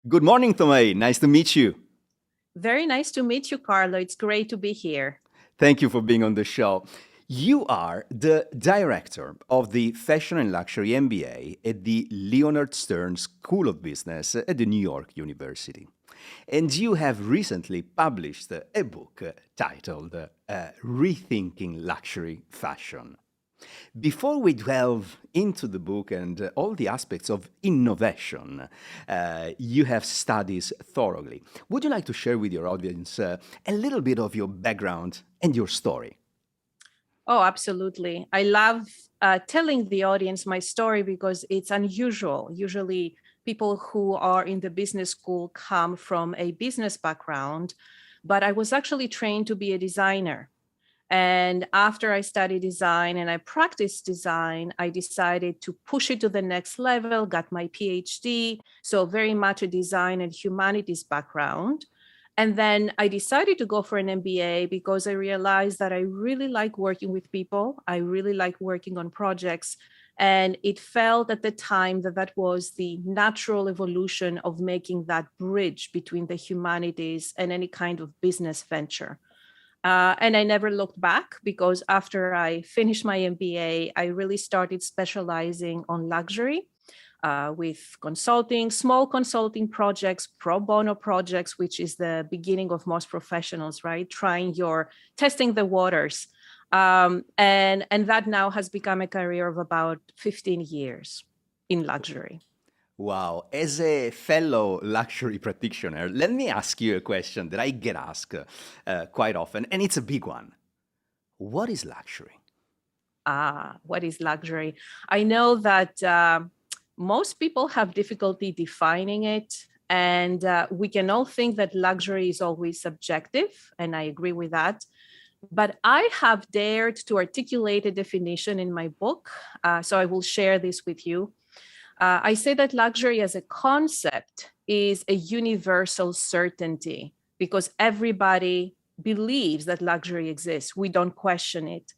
Good morning, Thomaï. Nice to meet you. Very nice to meet you, Carlo. It's great to be here. Thank you for being on the show. You are the director of the Fashion and Luxury MBA at the Leonard Stern School of Business at the New York University. And you have recently published a book titled Rethinking Luxury Fashion. Before we delve into the book and all the aspects of innovation you have studied thoroughly, would you like to share with your audience a little bit of your background and your story? Oh, absolutely. I love telling the audience my story because it's unusual. Usually, people who are in the business school come from a business background, but I was actually trained to be a designer. And after I studied design and I practiced design, I decided to push it to the next level, got my PhD. So, very much a design and humanities background. And then I decided to go for an MBA because I realized that I really like working with people. I really like working on projects. And it felt at the time that that was the natural evolution of making that bridge between the humanities and any kind of business venture. And I never looked back because after I finished my MBA, I really started specializing on luxury with consulting, small consulting projects, pro bono projects, which is the beginning of most professionals, right? Testing the waters. And that now has become a career of about 15 years in luxury. Wow. As a fellow luxury practitioner, let me ask you a question that I get asked quite often, and it's a big one. What is luxury? What is luxury? I know that most people have difficulty defining it. And we can all think that luxury is always subjective, and I agree with that. But I have dared to articulate a definition in my book, so I will share this with you. I say that luxury as a concept is a universal certainty because everybody believes that luxury exists. We don't question it.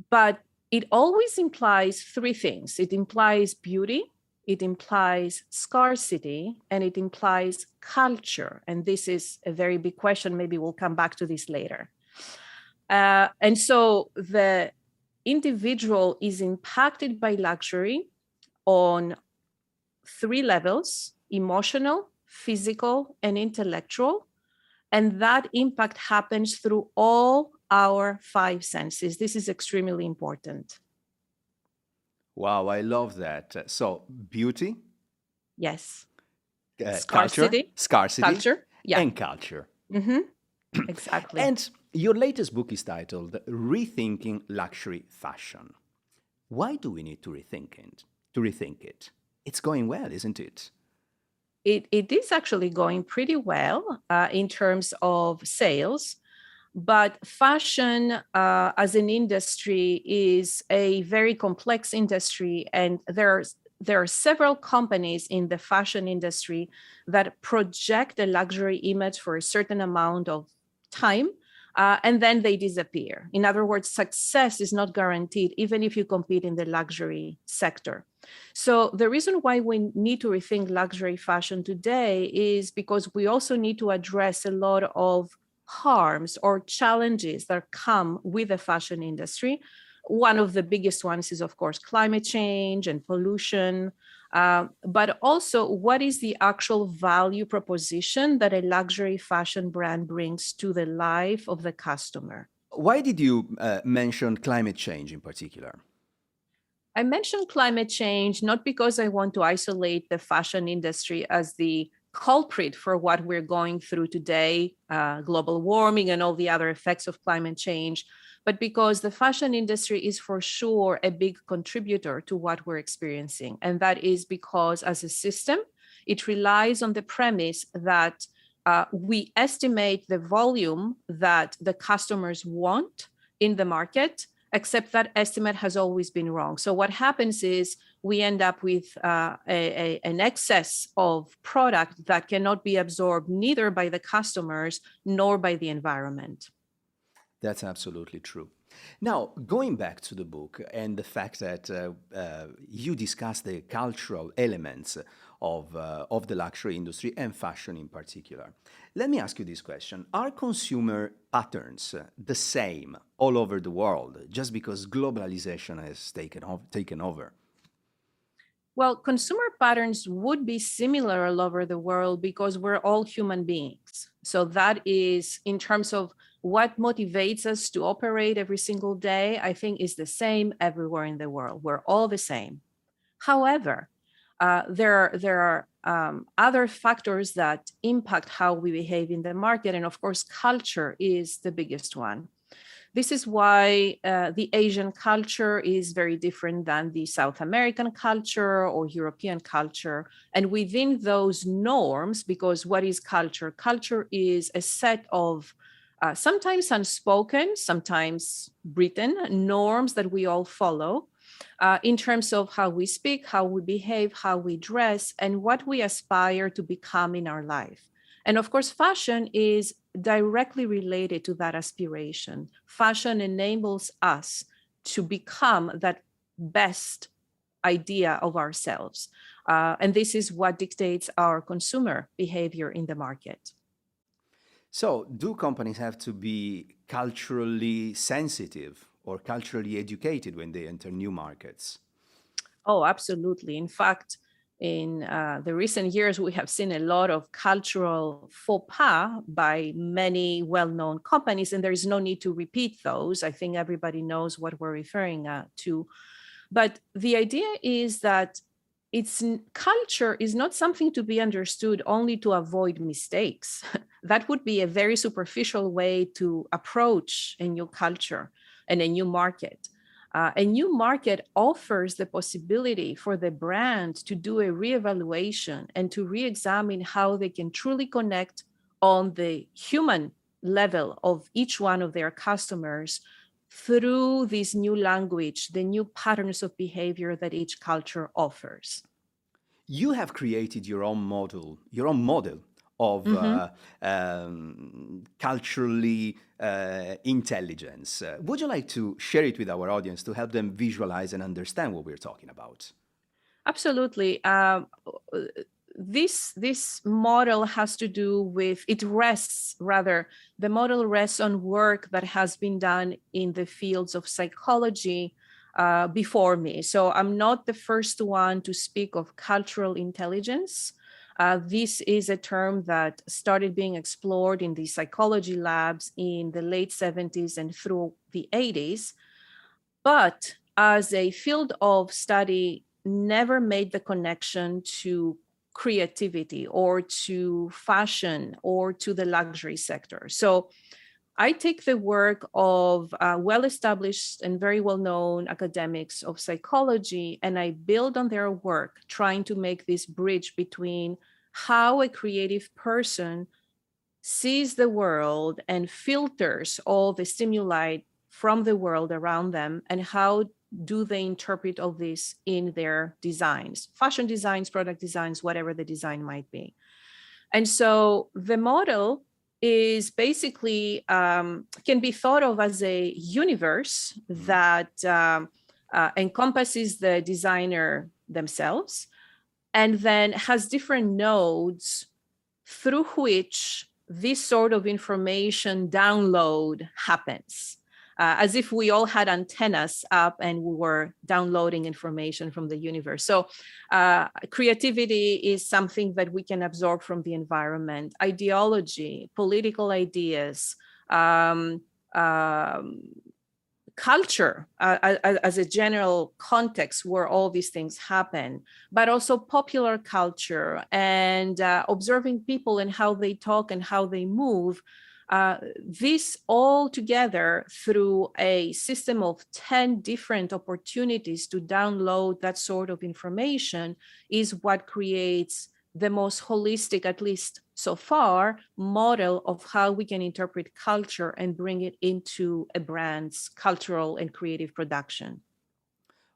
But it always implies three things: it implies beauty, it implies scarcity, and it implies culture. And this is a very big question. Maybe we'll come back to this later. And so the individual is impacted by luxury on three levels: emotional, physical, and intellectual. And that impact happens through all our five senses. This is extremely important. Wow, I love that. So, beauty, Yes. culture, Scarcity, scarcity, culture. Yeah. and culture. Hmm. Exactly. And your latest book is titled Rethinking Luxury Fashion. Why do we need to rethink it? It's going well, isn't it? It is actually going pretty well in terms of sales. But fashion as an industry is a very complex industry, and there are several companies in the fashion industry that project a luxury image for a certain amount of time, and then they disappear. In other words, success is not guaranteed, even if you compete in the luxury sector. So the reason why we need to rethink luxury fashion today is because we also need to address a lot of harms or challenges that come with the fashion industry. One of the biggest ones is, of course, climate change and pollution. But also, what is the actual value proposition that a luxury fashion brand brings to the life of the customer? Why did you mention climate change in particular? I mentioned climate change not because I want to isolate the fashion industry as the culprit for what we're going through today, global warming and all the other effects of climate change, but because the fashion industry is for sure a big contributor to what we're experiencing. And that is because as a system, it relies on the premise that we estimate the volume that the customers want in the market, except that estimate has always been wrong. So what happens is we end up with an excess of product that cannot be absorbed neither by the customers nor by the environment. That's absolutely true. Now, going back to the book and the fact that you discuss the cultural elements of the luxury industry and fashion in particular. Let me ask you this question. Are consumer patterns the same all over the world just because globalization has taken over? Well, consumer patterns would be similar all over the world because we're all human beings. So that is, in terms of what motivates us to operate every single day, I think is the same everywhere in the world. We're all the same. However, there are other factors that impact how we behave in the market. And of course, culture is the biggest one. This is why the Asian culture is very different than the South American culture or European culture. And within those norms, because what is culture? Culture is a set of sometimes unspoken, sometimes written norms that we all follow in terms of how we speak, how we behave, how we dress, and what we aspire to become in our life. And of course, fashion is directly related to that aspiration. Fashion enables us to become that best idea of ourselves. And this is what dictates our consumer behavior in the market. So, do companies have to be culturally sensitive or culturally educated when they enter new markets? Oh, absolutely. In fact, in the recent years, we have seen a lot of cultural faux pas by many well-known companies, and there is no need to repeat those. I think everybody knows what we're referring to. But the idea is that culture is not something to be understood only to avoid mistakes. That would be a very superficial way to approach a new culture and a new market. A new market offers the possibility for the brand to do a reevaluation and to re-examine how they can truly connect on the human level of each one of their customers through this new language, the new patterns of behavior that each culture offers. You have created your own model of Mhm. culturally intelligence. Would you like to share it with our audience to help them visualize and understand what we're talking about? Absolutely. This model has to do with, it rests rather, the model rests on work that has been done in the fields of psychology before me. So I'm not the first one to speak of cultural intelligence. This is a term that started being explored in the psychology labs in the late 70s and through the 80s. But as a field of study, never made the connection to creativity or to fashion or to the luxury sector. So I take the work of well-established and very well-known academics of psychology, and I build on their work, trying to make this bridge between how a creative person sees the world and filters all the stimuli from the world around them, and how do they interpret all this in their designs, fashion designs, product designs, whatever the design might be. And so the model is basically can be thought of as a universe that encompasses the designer themselves, and then has different nodes through which this sort of information download happens. As if we all had antennas up and we were downloading information from the universe. So creativity is something that we can absorb from the environment, ideology, political ideas, culture as a general context where all these things happen, but also popular culture and observing people and how they talk and how they move. This all together through a system of 10 different opportunities to download that sort of information is what creates the most holistic, at least so far, model of how we can interpret culture and bring it into a brand's cultural and creative production.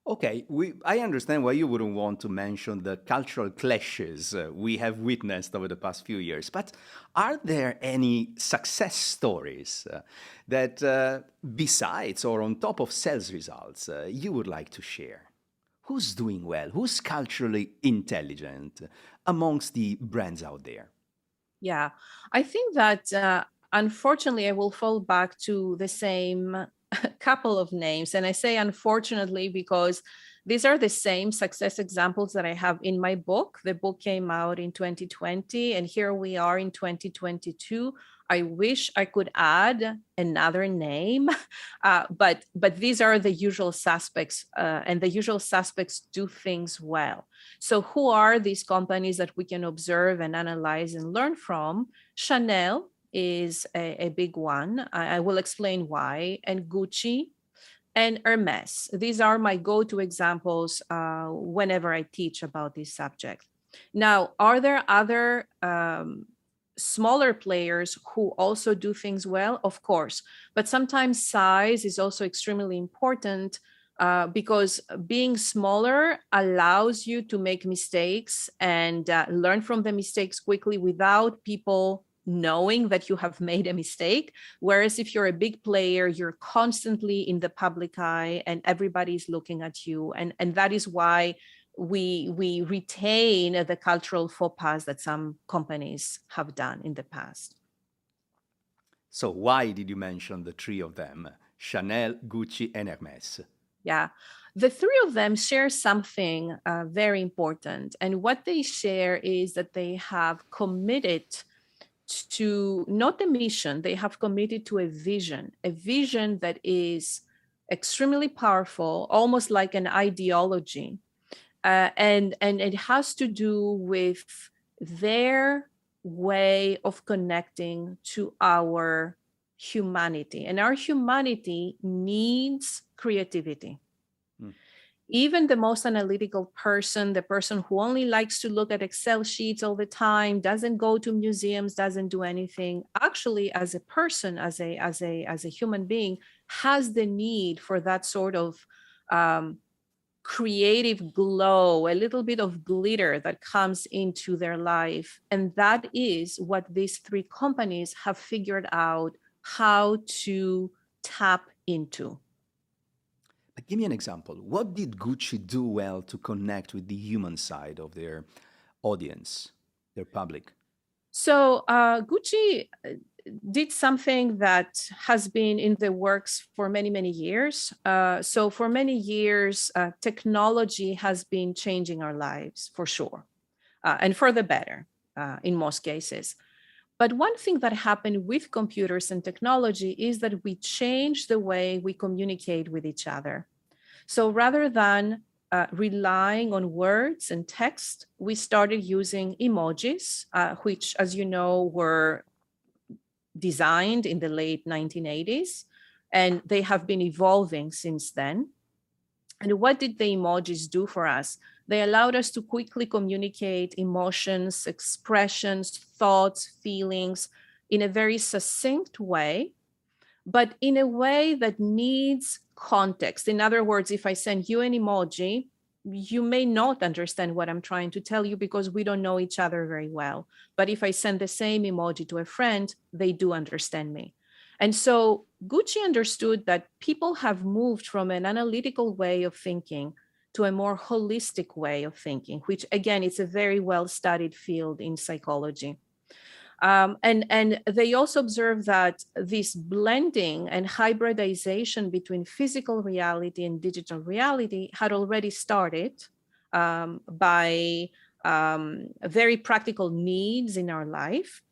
Okay, I understand why you wouldn't want to mention the cultural clashes we have witnessed over the past few years, but are there any success stories that, besides or on top of sales results, you would like to share? Who's doing well? Who's culturally intelligent? amongst the brands out there? Yeah, I think that unfortunately, I will fall back to the same couple of names. And I say unfortunately because these are the same success examples that I have in my book. The book came out in 2020, and here we are in 2022. I wish I could add another name, but these are the usual suspects, and the usual suspects do things well. So who are these companies that we can observe and analyze and learn from? Chanel is a big one. I will explain why. And Gucci and Hermes. These are my go-to examples whenever I teach about this subject. Now, are there other smaller players who also do things well? Of course, but sometimes size is also extremely important because being smaller allows you to make mistakes and learn from the mistakes quickly without people knowing that you have made a mistake. Whereas if you're a big player, you're constantly in the public eye and everybody's looking at you. And that is why we retain the cultural faux pas that some companies have done in the past. So why did you mention the three of them, Chanel, Gucci, and Hermes? Yeah. The three of them share something very important. And what they share is that they have committed to not a mission, they have committed to a vision that is extremely powerful, almost like an ideology. And it has to do with their way of connecting to our humanity. And our humanity needs creativity. Even the most analytical person, the person who only likes to look at Excel sheets all the time, doesn't go to museums, doesn't do anything, actually as a person, as a human being, has the need for that sort of creative glow, a little bit of glitter that comes into their life. And that is what these three companies have figured out how to tap into. But give me an example. What did Gucci do well to connect with the human side of their audience, their public? So Gucci did something that has been in the works for many, many years. So for many years, technology has been changing our lives for sure, and for the better in most cases. But one thing that happened with computers and technology is that we changed the way we communicate with each other. So rather than relying on words and text, we started using emojis, which, as you know, were designed in the late 1980s, and they have been evolving since then. And what did the emojis do for us? They allowed us to quickly communicate emotions, expressions, thoughts, feelings in a very succinct way, but in a way that needs context. In other words, if I send you an emoji, you may not understand what I'm trying to tell you because we don't know each other very well. But if I send the same emoji to a friend, they do understand me. And so Gucci understood that people have moved from an analytical way of thinking to a more holistic way of thinking, which again, it's a very well-studied field in psychology. And they also observe that this blending and hybridization between physical reality and digital reality had already started by very practical needs in our life.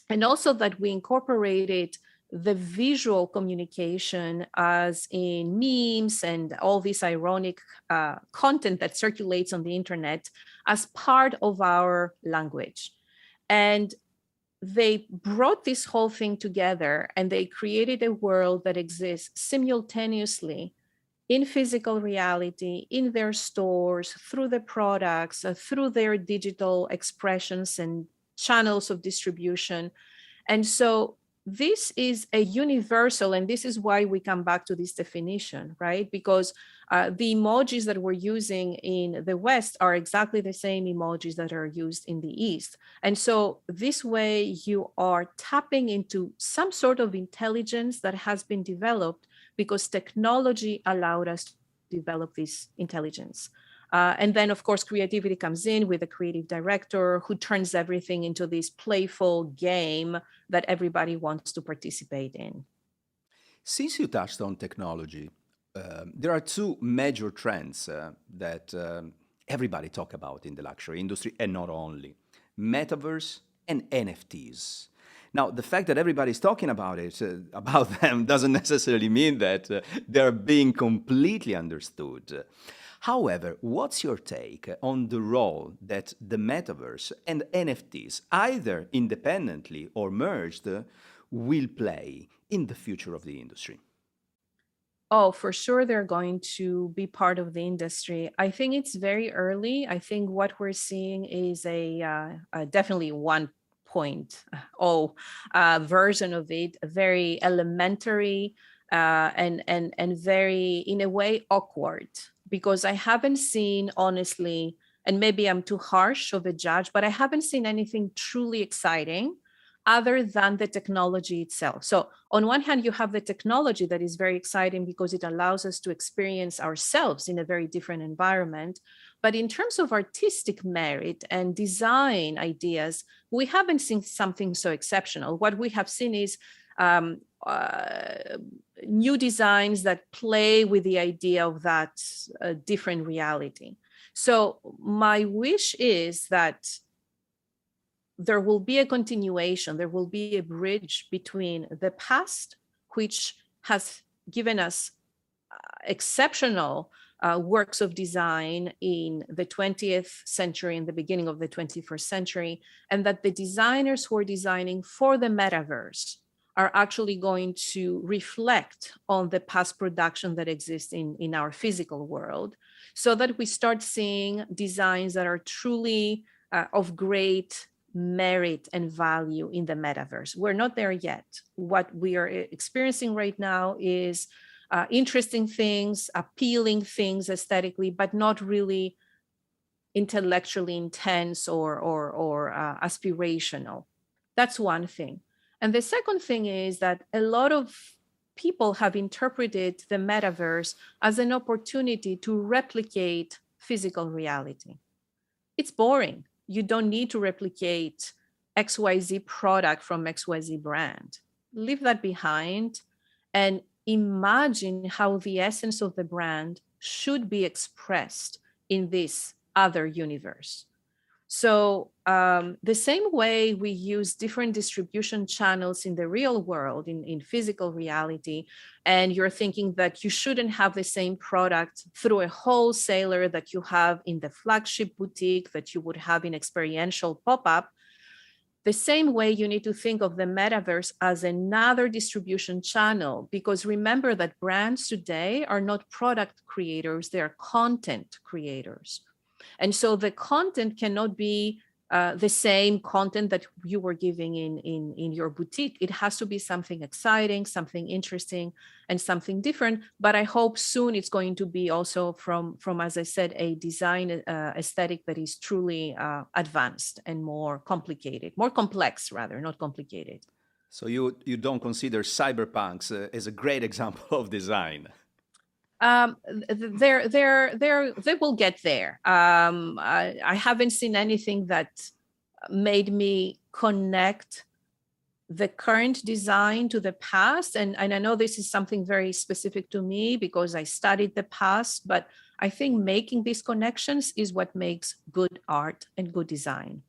And also that we incorporated the visual communication as in memes and all this ironic content that circulates on the internet as part of our language. And they brought this whole thing together and they created a world that exists simultaneously in physical reality, in their stores, through the products, through their digital expressions and channels of distribution. And so this is a universal, and this is why we come back to this definition, right? Because the emojis that we're using in the West are exactly the same emojis that are used in the East. And so this way you are tapping into some sort of intelligence that has been developed because technology allowed us to develop this intelligence. And then, of course, creativity comes in with a creative director who turns everything into this playful game that everybody wants to participate in. Since you touched on technology, there are two major trends that everybody talk about in the luxury industry, and not only: Metaverse and NFTs. Now, the fact that everybody's talking about it, about them, doesn't necessarily mean that they're being completely understood. However, what's your take on the role that the metaverse and NFTs, either independently or merged, will play in the future of the industry? Oh, for sure, they're going to be part of the industry. I think it's very early. I think what we're seeing is a definitely 1.0 version of it, very elementary and very, in a way, awkward, because I haven't seen, honestly, and maybe I'm too harsh of a judge, but I haven't seen anything truly exciting other than the technology itself. So on one hand, you have the technology that is very exciting because it allows us to experience ourselves in a very different environment. But in terms of artistic merit and design ideas, we haven't seen something so exceptional. What we have seen is new designs that play with the idea of that different reality. So my wish is that there will be a continuation, there will be a bridge between the past, which has given us exceptional works of design in the 20th century and the beginning of the 21st century, and that the designers who are designing for the metaverse are actually going to reflect on the past production that exists in our physical world, so that we start seeing designs that are truly of great merit and value in the metaverse. We're not there yet. What we are experiencing right now is interesting things, appealing things aesthetically, but not really intellectually intense or aspirational. That's one thing. And the second thing is that a lot of people have interpreted the metaverse as an opportunity to replicate physical reality. It's boring. You don't need to replicate XYZ product from XYZ brand. Leave that behind and imagine how the essence of the brand should be expressed in this other universe. So the same way we use different distribution channels in the real world, in physical reality, and you're thinking that you shouldn't have the same product through a wholesaler that you have in the flagship boutique, that you would have in experiential pop-up, the same way you need to think of the metaverse as another distribution channel, because remember that brands today are not product creators, they are content creators. And so the content cannot be the same content that you were giving in your boutique. It has to be something exciting, something interesting, and something different. But I hope soon it's going to be also from as I said, a design aesthetic that is truly advanced and more complicated, more complex rather, not complicated. So you don't consider cyberpunks as a great example of design? They will get there. I haven't seen anything that made me connect the current design to the past. And I know this is something very specific to me because I studied the past, but I think making these connections is what makes good art and good design.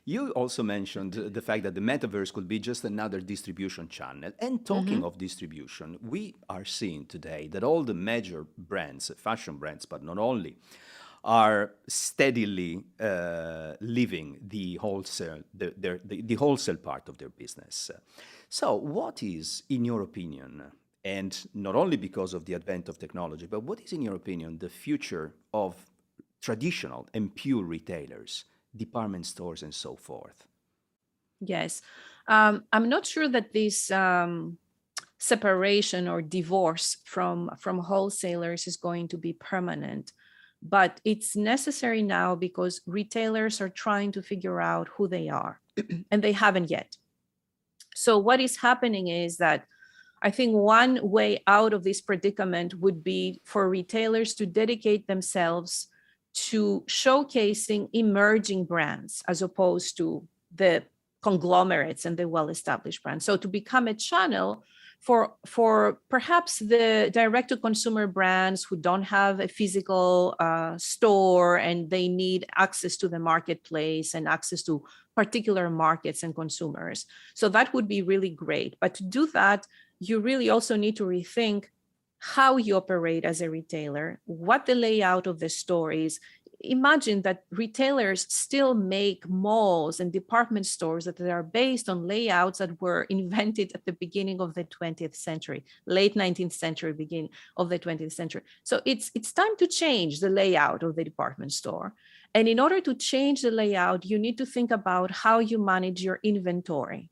You also mentioned the fact that the metaverse could be just another distribution channel. And talking Mhm. of distribution, we are seeing today that all the major brands, fashion brands, but not only, are steadily leaving the wholesale, the wholesale part of their business. So, what is, in your opinion, and not only because of the advent of technology, but what is, in your opinion, the future of traditional and pure retailers, department stores, and so forth? Yes. I'm not sure that this separation or divorce from wholesalers is going to be permanent, but it's necessary now because retailers are trying to figure out who they are and they haven't yet. So what is happening is that I think one way out of this predicament would be for retailers to dedicate themselves to showcasing emerging brands as opposed to the conglomerates and the well-established brands. So to become a channel for perhaps the direct-to-consumer brands who don't have a physical store and they need access to the marketplace and access to particular markets and consumers. So that would be really great. But to do that, you really also need to rethink how you operate as a retailer, what the layout of the store is. Imagine that retailers still make malls and department stores that are based on layouts that were invented at the beginning of the 20th century, late 19th century, beginning of the 20th century. So it's time to change the layout of the department store. And in order to change the layout, you need to think about how you manage your inventory.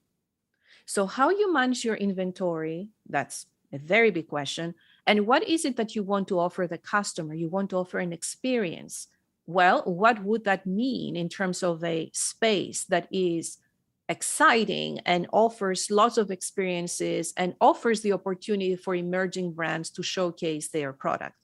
So how you manage your inventory, that's a very big question. And what is it that you want to offer the customer? You want to offer an experience. Well, what would that mean in terms of a space that is exciting and offers lots of experiences and offers the opportunity for emerging brands to showcase their product?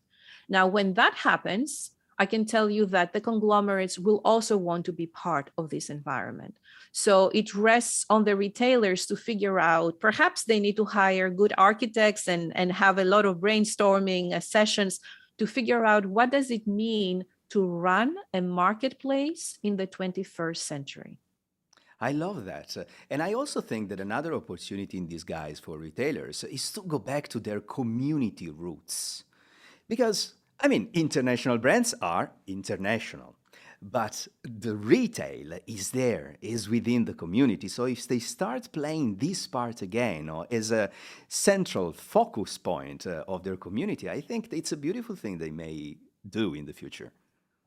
Now, when that happens, I can tell you that the conglomerates will also want to be part of this environment. So it rests on the retailers to figure out, perhaps they need to hire good architects and have a lot of brainstorming sessions to figure out what does it mean to run a marketplace in the 21st century. I love that. And I also think that another opportunity in disguise for retailers is to go back to their community roots. Because, I mean, international brands are international, but the retail is there, is within the community. So if they start playing this part again or as a central focus point of their community, I think it's a beautiful thing they may do in the future.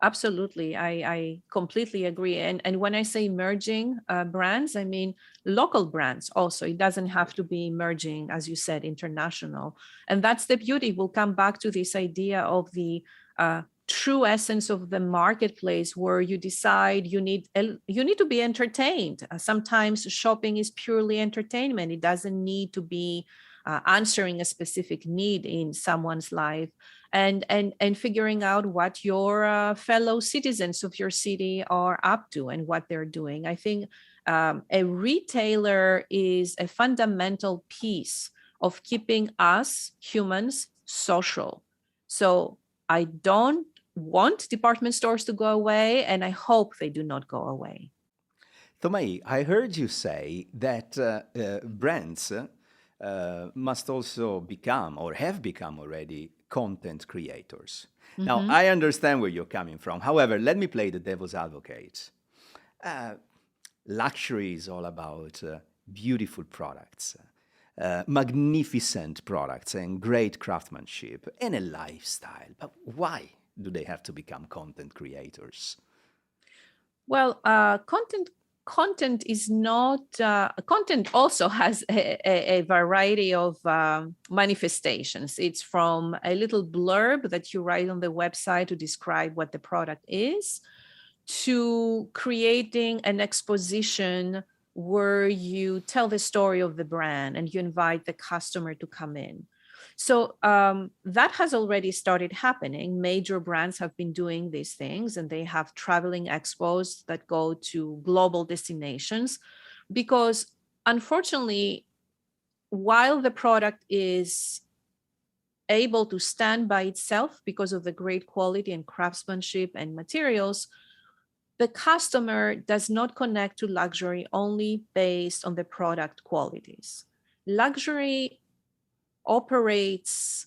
Absolutely. I completely agree. And when I say emerging brands, I mean local brands also. It doesn't have to be emerging, as you said, international. And that's the beauty. We'll come back to this idea of the true essence of the marketplace, where you decide you need to be entertained. Sometimes shopping is purely entertainment. It doesn't need to be answering a specific need in someone's life. And figuring out what your fellow citizens of your city are up to and what they're doing. I think a retailer is a fundamental piece of keeping us humans social. So I don't want department stores to go away, and I hope they do not go away. Thomaï, I heard you say that brands must also become or have become already content creators. Now, Mhm. I understand where you're coming from. However, let me play the devil's advocate. Uh, Luxury is all about beautiful products, magnificent products, and great craftsmanship, and a lifestyle. But why do they have to become content creators? Well, content is not content also has a variety of manifestations. It's from a little blurb that you write on the website to describe what the product is, to creating an exposition where you tell the story of the brand and you invite the customer to come in. So that has already started happening. Major brands have been doing these things, and they have traveling expos that go to global destinations because, unfortunately, while the product is able to stand by itself because of the great quality and craftsmanship and materials, the customer does not connect to luxury only based on the product qualities. Luxury operates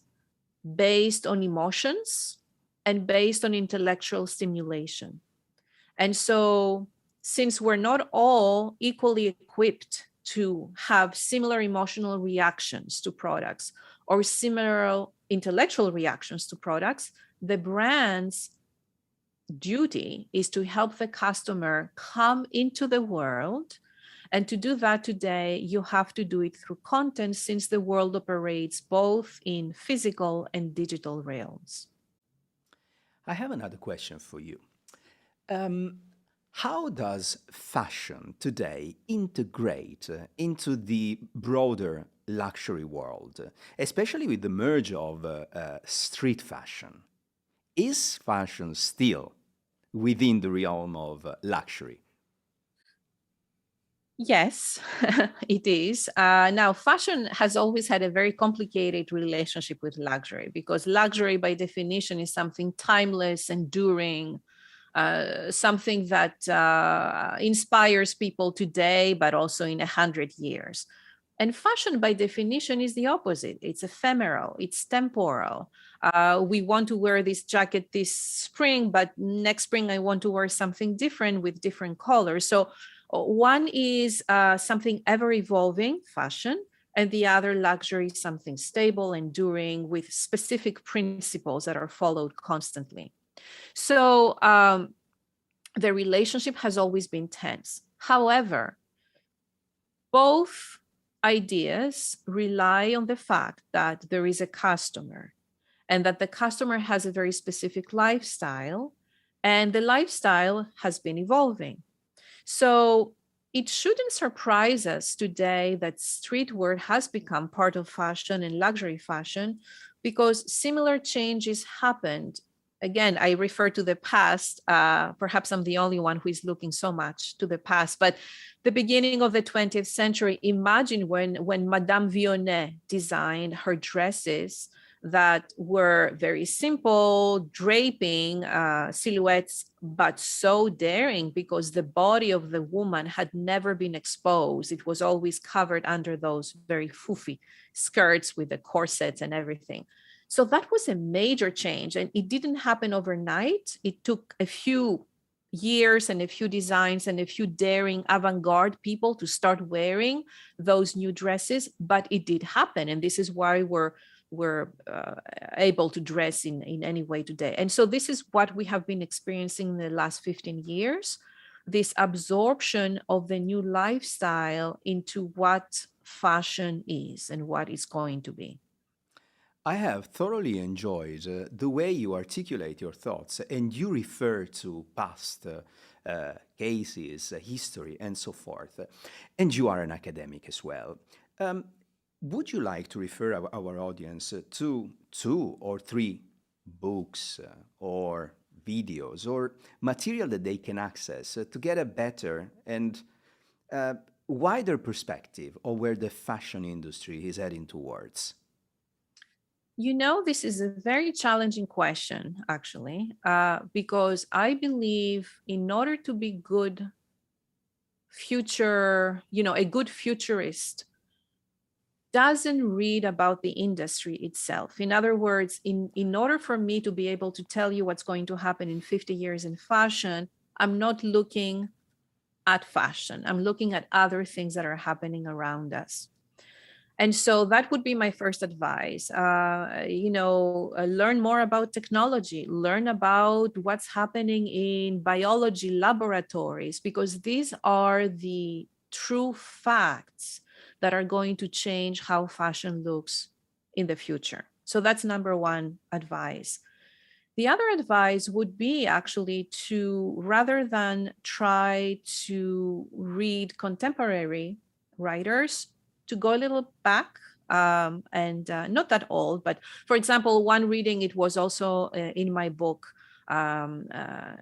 based on emotions and based on intellectual stimulation. And so, since we're not all equally equipped to have similar emotional reactions to products or similar intellectual reactions to products, the brand's duty is to help the customer come into the world. And to do that today, you have to do it through content, since the world operates both in physical and digital realms. I have another question for you. Um, how does fashion today integrate into the broader luxury world, especially with the merge of street fashion? Is fashion still within the realm of luxury? Yes, it is. Now, fashion has always had a very complicated relationship with luxury because luxury, by definition, is something timeless, enduring, something that inspires people today, but also in 100 years. And fashion, by definition, is the opposite. It's ephemeral, it's temporal. We want to wear this jacket this spring, but next spring I want to wear something different with different colors. So one is something ever evolving, fashion, and the other, luxury, something stable, enduring, with specific principles that are followed constantly. So the relationship has always been tense. However, both ideas rely on the fact that there is a customer and that the customer has a very specific lifestyle, and the lifestyle has been evolving. So it shouldn't surprise us today that streetwear has become part of fashion and luxury fashion, because similar changes happened. Again, I refer to the past. Perhaps I'm the only one who is looking so much to the past, but the beginning of the 20th century, imagine when Madame Vionnet designed her dresses that were very simple, draping silhouettes, but so daring because the body of the woman had never been exposed. It was always covered under those very foofy skirts with the corsets and everything. So that was a major change, and it didn't happen overnight. It took a few years and a few designs and a few daring avant-garde people to start wearing those new dresses, but it did happen. And this is why we're able to dress in any way today. And so this is what we have been experiencing in the last 15 years, this absorption of the new lifestyle into what fashion is and what it's going to be. I have thoroughly enjoyed the way you articulate your thoughts and you refer to past cases, history, and so forth. And you are an academic as well. Um, would you like to refer our audience to two or three books or videos or material that they can access to get a better and uh, wider perspective of where the fashion industry is heading towards? You know, this is a very challenging question, actually, because I believe in order to be good future, a good futurist doesn't read about the industry itself. In other words, in order for me to be able to tell you what's going to happen in 50 years in fashion, I'm not looking at fashion. I'm looking at other things that are happening around us. And so that would be my first advice. Learn more about technology, learn about what's happening in biology laboratories, because these are the true facts that are going to change how fashion looks in the future. So that's number one advice. The other advice would be actually to, rather than try to read contemporary writers, to go a little back, and not that old, but for example, one reading, it was also in my book.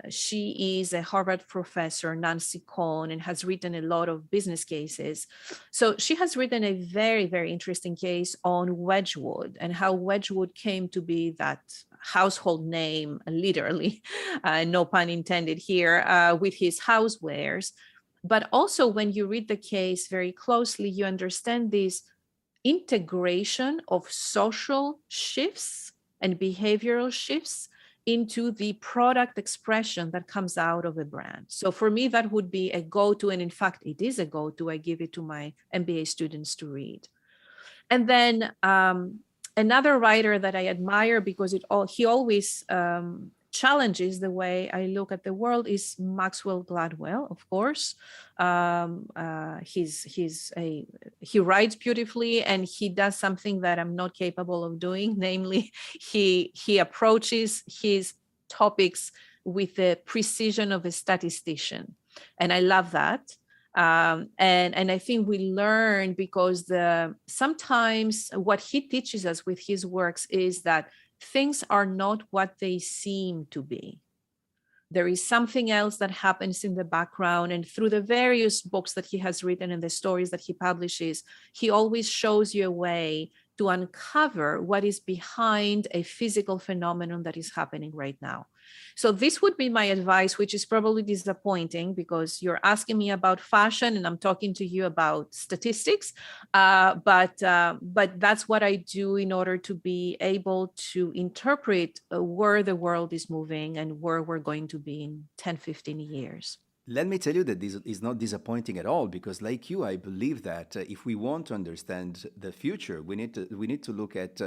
She is a Harvard professor, Nancy Cohn, and has written a lot of business cases. So she has written a very, very interesting case on Wedgwood and how Wedgwood came to be that household name, literally, no pun intended here, with his housewares. But also, when you read the case very closely, you understand this integration of social shifts and behavioral shifts into the product expression that comes out of a brand. So for me, that would be a go-to. And in fact, it is a go-to. I give it to my MBA students to read. And then another writer that I admire because he always challenges the way I look at the world is Maxwell Gladwell, of course. He writes beautifully, and he does something that I'm not capable of doing, namely he approaches his topics with the precision of a statistician, and I love that. And I think we learn because sometimes what he teaches us with his works is that things are not what they seem to be. There is something else that happens in the background. And through the various books that he has written and the stories that he publishes, he always shows you a way to uncover what is behind a physical phenomenon that is happening right now. So this would be my advice, which is probably disappointing because you're asking me about fashion and I'm talking to you about statistics. But that's what I do in order to be able to interpret where the world is moving and where we're going to be in 10, 15 years. Let me tell you that this is not disappointing at all because, like you, I believe that if we want to understand the future, we need to look at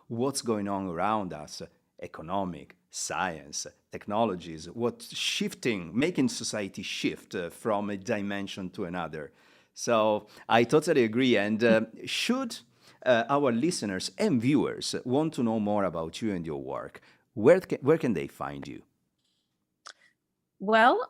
what's going on around us, economic, science, technologies, what's shifting, making society shift from a dimension to another. So I totally agree. And should our listeners and viewers want to know more about you and your work, where can they find you? Well,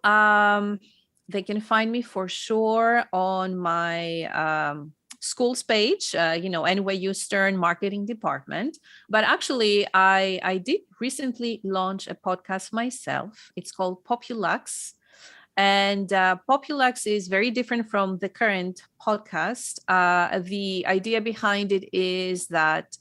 they can find me for sure on my school's page, NYU Stern Marketing Department. But actually, I did recently launch a podcast myself. It's called Populux. And Populux is very different from the current podcast. The idea behind it is that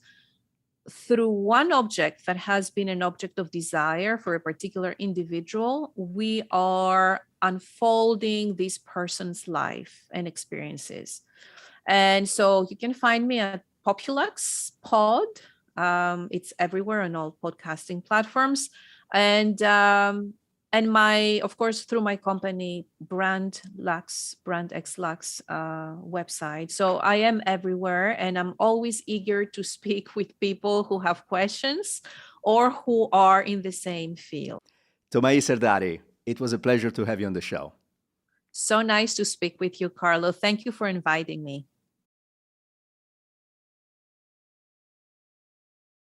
through one object that has been an object of desire for a particular individual, we are unfolding this person's life and experiences. And so you can find me at Populux Pod. It's everywhere on all podcasting platforms. And my, of course, through my company, Brand X Lux website. So I am everywhere and I'm always eager to speak with people who have questions or who are in the same field. Thomaï Serdari, it was a pleasure to have you on the show. So nice to speak with you, Carlo. Thank you for inviting me.